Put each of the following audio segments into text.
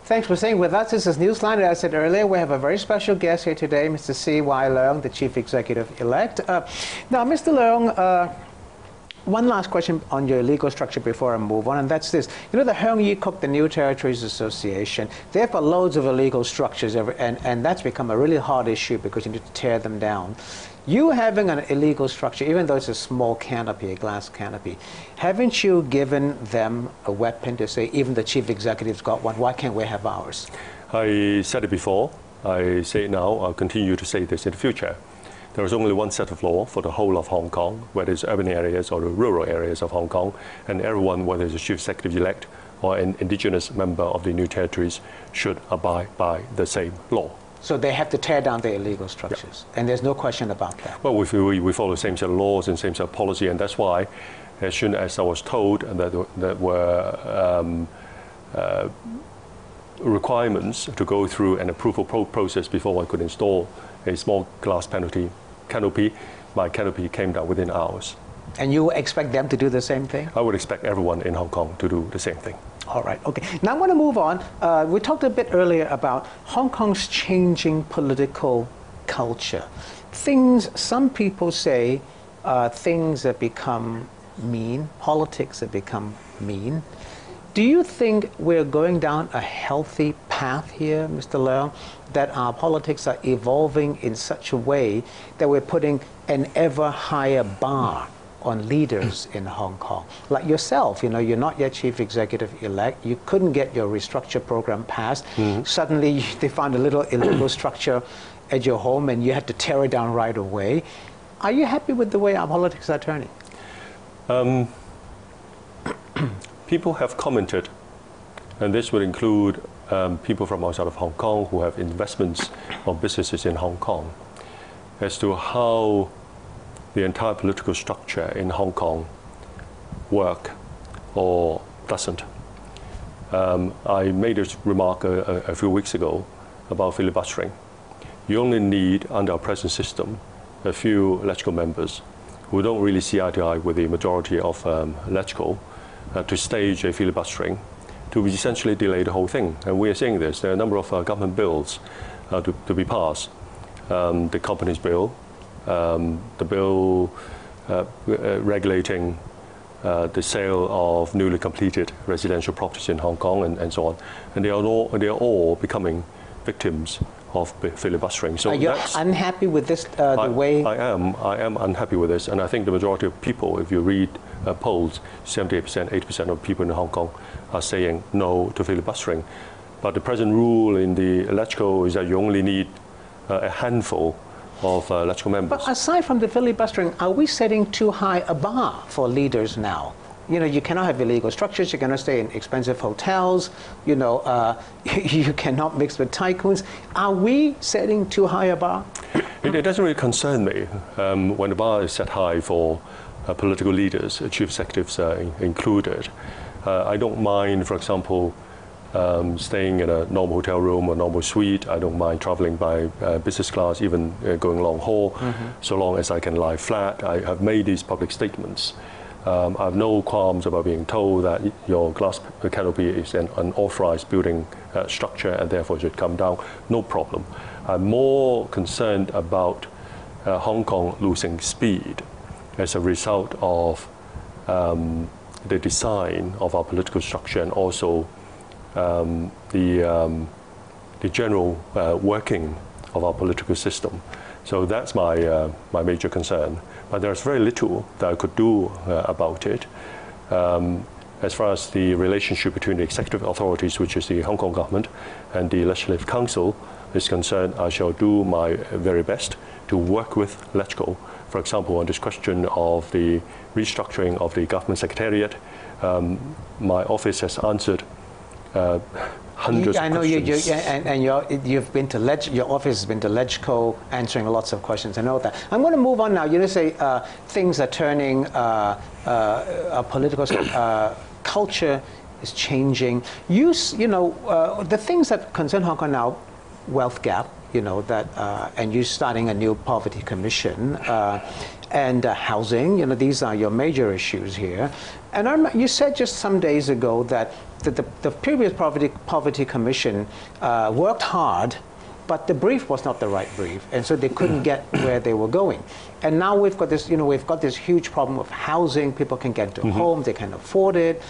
Thanks for staying with us. This is Newsline. As I said earlier, we have a very special guest here today, Mr. C.Y. Leung, the Chief Executive-elect. Now, Mr. Leung, one last question on your legal structure before I move on, and that's this. You know, the Heung Yee Kuk, the New Territories Association, they have loads of illegal structures, and that's become a really hard issue because you need to tear them down. You having an illegal structure, even though it's a small canopy, a glass canopy, haven't you given them a weapon to say, even the chief executive's got one, why can't we have ours? I said it before, I say it now, I'll continue to say this in the future. There is only one set of law for the whole of Hong Kong, whether it's urban areas or the rural areas of Hong Kong, and everyone, whether it's a chief executive-elect or an indigenous member of the new territories, should abide by the same law. So they have to tear down the illegal structures, and there's no question about that. Well, we follow the same set of laws and same set of policy, and that's why, as soon as I was told that there were requirements to go through an approval process before I could install a small glass canopy, my canopy came down within hours. And you expect them to do the same thing? I would expect everyone in Hong Kong to do the same thing. All right, okay. Now I want to move on. We talked a bit earlier about Hong Kong's changing political culture. Some people say things have become mean, politics have become mean. Do you think we're going down a healthy path here, Mr. Leung, that our politics are evolving in such a way that we're putting an ever higher bar on leaders in Hong Kong? Like yourself, you know, you're not yet chief executive-elect. You couldn't get your restructure program passed. Suddenly, they found a little illegal structure at your home, and you had to tear it down right away. Are you happy with the way our politics are turning? People have commented, and this would include people from outside of Hong Kong who have investments or businesses in Hong Kong, as to how the entire political structure in Hong Kong work or doesn't. I made this remark a few weeks ago about filibustering. You only need, under our present system, a few LegCo members who don't really see eye to eye with the majority of LegCo to stage a filibustering to essentially delay the whole thing. And we are seeing this. There are a number of government bills to be passed. The Companies Bill, the bill regulating the sale of newly completed residential properties in Hong Kong, and so on. And they are all becoming victims of filibustering. So are you unhappy with this, the way? I am unhappy with this, and I think the majority of people, if you read polls, 78%, 80% of people in Hong Kong are saying no to filibustering. But the present rule in the LegCo is that you only need a handful of LegCo members. But aside from the filibustering, are we setting too high a bar for leaders now? You know, you cannot have illegal structures, you cannot stay in expensive hotels, you know, you cannot mix with tycoons. Are we setting too high a bar? It doesn't really concern me when the bar is set high for political leaders, chief executives included. I don't mind, for example, staying in a normal hotel room or normal suite. I don't mind traveling by business class, even going long haul, so long as I can lie flat. I have made these public statements. I have no qualms about being told that your glass canopy is an unauthorized building structure and therefore should come down. No problem. I'm more concerned about Hong Kong losing speed as a result of the design of our political structure, and also the general working of our political system. So that's my major concern. But there's very little that I could do about it. As far as the relationship between the executive authorities, which is the Hong Kong government, and the Legislative Council is concerned, I shall do my very best to work with LegCo. For example, on this question of the restructuring of the government secretariat, my office has answered hundreds I know of questions. you've been to your office has been to LegCo answering lots of questions. I know that. I'm going to move on now. You know, say things are turning, our political culture is changing. You know, the things that concern Hong Kong now, wealth gap, you know, that, and you're starting a new poverty commission, and housing, you know, these are your major issues here. And you said just some days ago that the previous poverty commission worked hard, but the brief was not the right brief, and so they couldn't get where they were going. And now we've got this, you know, we've got this huge problem of housing. People can get into a home, they can afford it.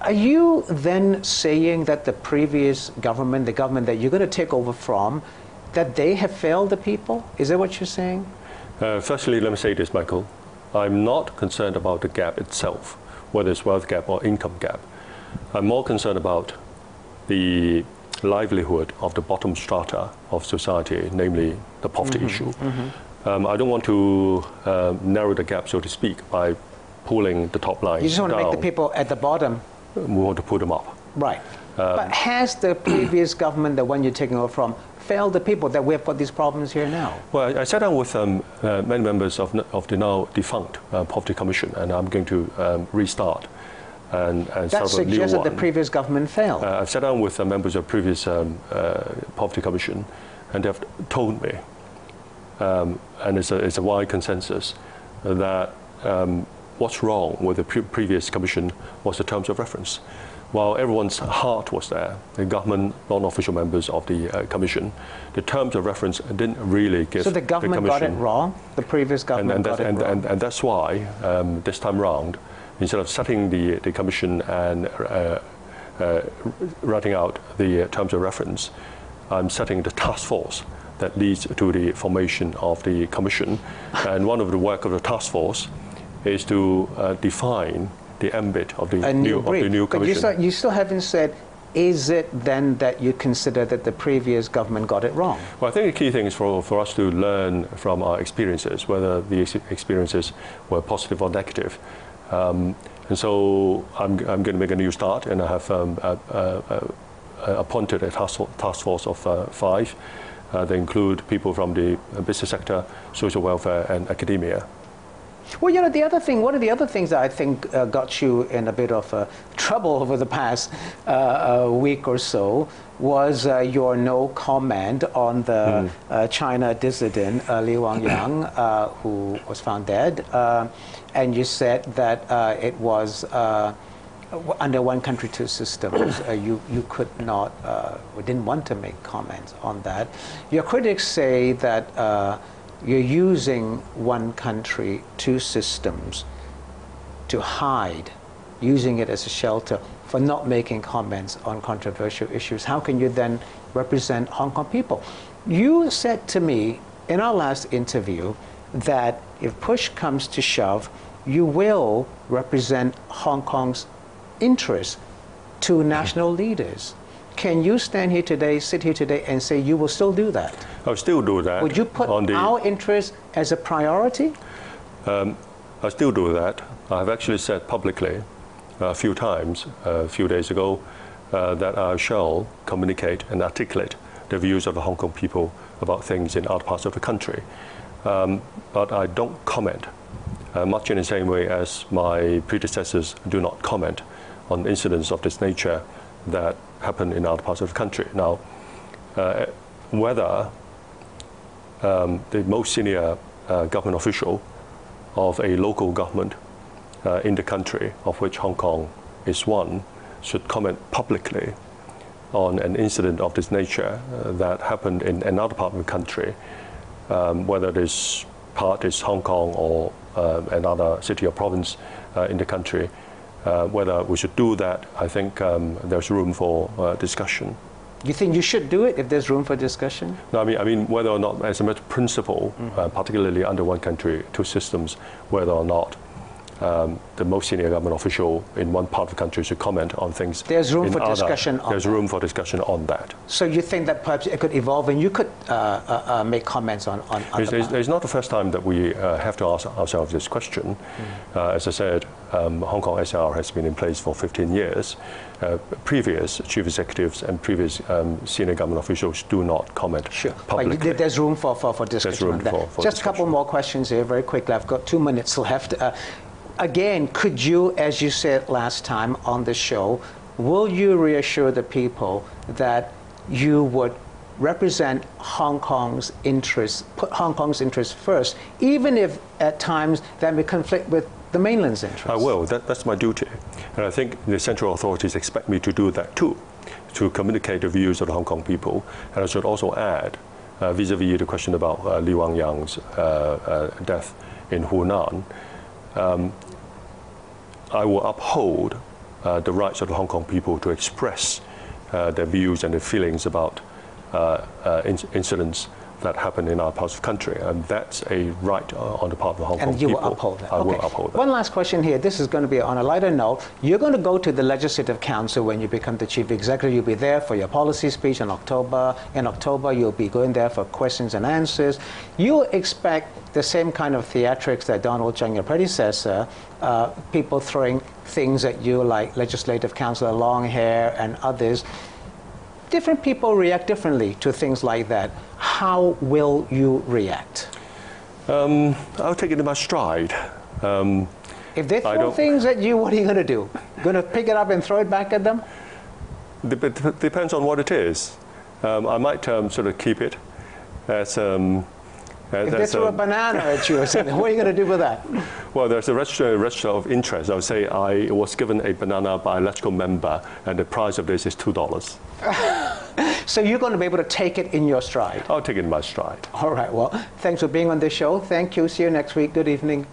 Are you then saying that the previous government, the government that you're going to take over from, that they have failed the people? Is that what you're saying? Firstly, let me say this, Michael. I'm not concerned about the gap itself, whether it's wealth gap or income gap. I'm more concerned about the livelihood of the bottom strata of society, namely the poverty issue. I don't want to narrow the gap, so to speak, by pulling the top line down. You just want to make the people at the bottom. We want to pull them up. Right. But has the previous government, the one you're taking over from, failed the people that we have got these problems here now? Well, I sat down with many members of the now defunct Poverty Commission, and I'm going to restart and that start a new one. suggests that the previous government failed. I've sat down with members of previous Poverty Commission, and they've told me, and it's a wide consensus, that what's wrong with the previous commission was the terms of reference. While everyone's heart was there, the government, non-official members of the commission, the terms of reference didn't really give. So the government got it wrong? The previous government got it wrong? And that's why, this time round, instead of setting the commission and writing out the terms of reference, I'm setting the task force that leads to the formation of the commission. And one of the work of the task force is to define the ambit of the new commission. But you still haven't said, is it then that you consider that the previous government got it wrong? Well, I think the key thing is for us to learn from our experiences, whether the experiences were positive or negative. And so I'm going to make a new start, and I have appointed a task force of 5. They include people from the business sector, social welfare, and academia. Well, you know, one of the other things that I think got you in a bit of trouble over the past week or so was your no comment on the China dissident Li Wangyang, who was found dead. And you said that it was under one country, two systems. You could not, or didn't want to make comments on that. Your critics say that you're using one country, two systems to hide, using it as a shelter for not making comments on controversial issues. How can you then represent Hong Kong people? You said to me in our last interview that if push comes to shove, you will represent Hong Kong's interests to national leaders. Can you stand here today, sit here today, and say you will still do that? I'll still do that. Would you put our interests as a priority? I'll still do that. I've actually said publicly a few times, a few days ago, that I shall communicate and articulate the views of the Hong Kong people about things in other parts of the country. But I don't comment, much in the same way as my predecessors do not comment on incidents of this nature that happen in other parts of the country. Now, whether the most senior government official of a local government in the country, of which Hong Kong is one, should comment publicly on an incident of this nature that happened in another part of the country, whether this part is Hong Kong or another city or province in the country, whether we should do that, I think there's room for discussion. You think you should do it if there's room for discussion? No, I mean whether or not, as a matter of principle, particularly under one country, two systems, whether or not the most senior government official in one part of the country should comment on things. There's room for discussion on that. There's room for discussion on that. So you think that perhaps it could evolve and you could make comments on It's not the first time that we have to ask ourselves this question. As I said, Hong Kong SAR has been in place for 15 years. Previous chief executives and previous senior government officials do not comment publicly. But there's room for discussion. There's room for Just a couple more questions here very quickly. I've got 2 minutes left. Again, could you, as you said last time on the show, will you reassure the people that you would represent Hong Kong's interests, put Hong Kong's interests first, even if at times that may conflict with the mainland's interests? I will. That's my duty. And I think the central authorities expect me to do that too, to communicate the views of the Hong Kong people. And I should also add, vis-a-vis the question about Li Wangyang's death in Hunan, I will uphold the rights of the Hong Kong people to express their views and their feelings about incidents that happen in our parts of the country. And that's a right on the part of the Hong Kong people. And you will uphold that? I will uphold that. One last question here. This is going to be on a lighter note. You're going to go to the Legislative Council when you become the Chief Executive. You'll be there for your policy speech in October. In October, you'll be going there for questions and answers. You expect the same kind of theatrics that Donald Tsang, your predecessor, people throwing things at you like Legislative Councillor Longhair and others. Different people react differently to things like that. How will you react? I'll take it in my stride. If they throw things at you, what are you going to do? Going to pick it up and throw it back at them? Depends on what it is. I might sort of keep it as... if they throw a banana at you or something, what are you going to do with that? Well, there's a register of interest. I would say I was given a banana by an electrical member, and the price of this is $2. So you're going to be able to take it in your stride? I'll take it in my stride. All right. Well, thanks for being on this show. Thank you. See you next week. Good evening.